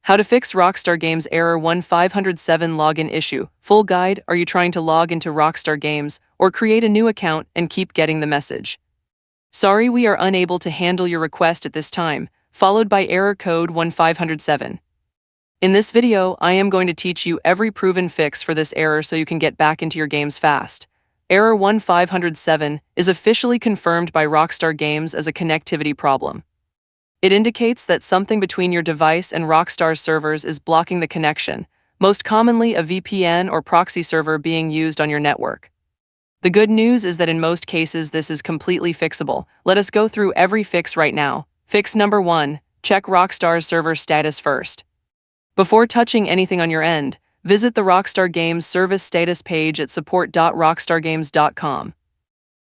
How to fix Rockstar Games error 1507 login issue. Full guide. Are you trying to log into Rockstar Games or create a new account and keep getting the message? Sorry, we are unable to handle your request at this time, followed by error code 1507. In this video, I am going to teach you every proven fix for this error so you can get back into your games fast. Error 1507 is officially confirmed by Rockstar Games as a connectivity problem. It indicates that something between your device and Rockstar's servers is blocking the connection, most commonly a VPN or proxy server being used on your network. The good news is that in most cases this is completely fixable. Let us go through every fix right now. Fix number 1. Check Rockstar's server status first. Before touching anything on your end, visit the Rockstar Games service status page at support.rockstargames.com.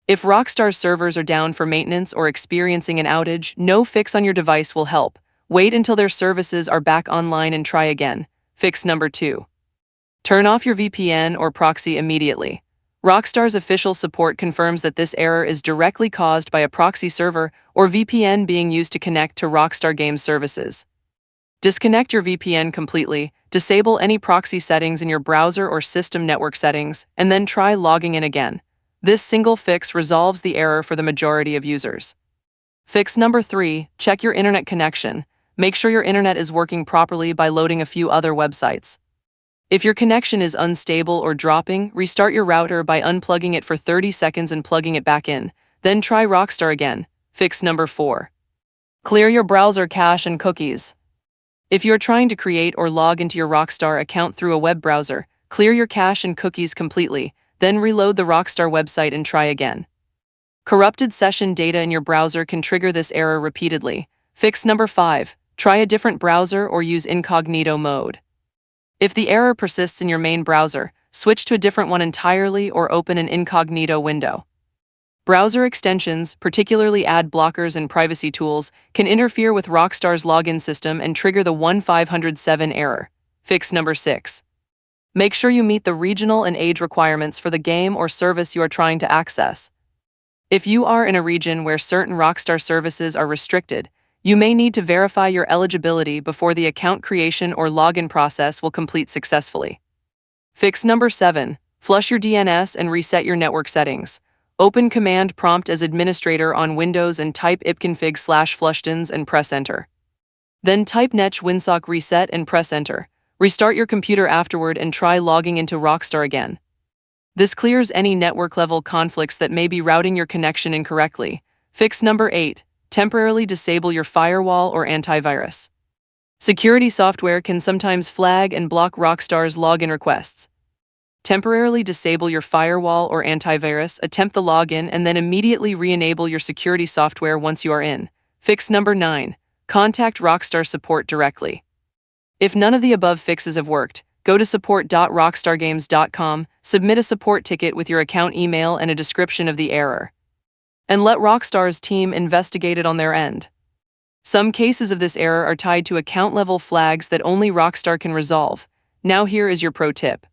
If Rockstar's servers are down for maintenance or experiencing an outage, no fix on your device will help. Wait until their services are back online and try again. Fix number 2. Turn off your VPN or proxy immediately. Rockstar's official support confirms that this error is directly caused by a proxy server or VPN being used to connect to Rockstar Games services. Disconnect your VPN completely, disable any proxy settings in your browser or system network settings, and then try logging in again. This single fix resolves the error for the majority of users. Fix number 3. Check your internet connection. Make sure your internet is working properly by loading a few other websites. If your connection is unstable or dropping, restart your router by unplugging it for 30 seconds and plugging it back in. Then try Rockstar again. Fix number 4. Clear your browser cache and cookies. If you are trying to create or log into your Rockstar account through a web browser, clear your cache and cookies completely, then reload the Rockstar website and try again. Corrupted session data in your browser can trigger this error repeatedly. Fix number 5. Try a different browser or use incognito mode. If the error persists in your main browser, switch to a different one entirely or open an incognito window. Browser extensions, particularly ad blockers and privacy tools, can interfere with Rockstar's login system and trigger the 1507 error. Fix number 6. Make sure you meet the regional and age requirements for the game or service you are trying to access. If you are in a region where certain Rockstar services are restricted, you may need to verify your eligibility before the account creation or login process will complete successfully. Fix number 7. Flush your DNS and reset your network settings. Open Command Prompt as administrator on Windows and type ipconfig/flushdins and press Enter. Then type netch winsock reset and press Enter. Restart your computer afterward and try logging into Rockstar again. This clears any network-level conflicts that may be routing your connection incorrectly. Fix number 8. Temporarily disable your firewall or antivirus. Security software can sometimes flag and block Rockstar's login requests. Temporarily disable your firewall or antivirus, attempt the login, and then immediately re-enable your security software once you are in. Fix number 9. Contact Rockstar support directly. If none of the above fixes have worked, go to support.rockstargames.com, submit a support ticket with your account email and a description of the error, and let Rockstar's team investigate it on their end. Some cases of this error are tied to account-level flags that only Rockstar can resolve. Now here is your pro tip.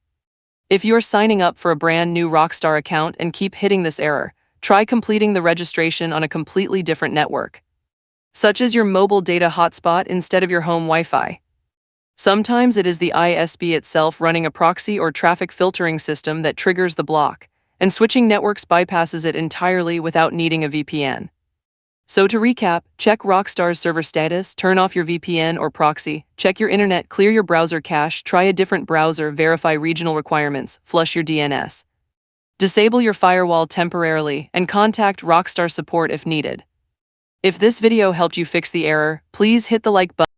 If you are signing up for a brand new Rockstar account and keep hitting this error, try completing the registration on a completely different network, such as your mobile data hotspot instead of your home Wi-Fi. Sometimes it is the ISP itself running a proxy or traffic filtering system that triggers the block, and switching networks bypasses it entirely without needing a VPN. So to recap, check Rockstar's server status, turn off your VPN or proxy, check your internet, clear your browser cache, try a different browser, verify regional requirements, flush your DNS. Disable your firewall temporarily, and contact Rockstar support if needed. If this video helped you fix the error, please hit the like button.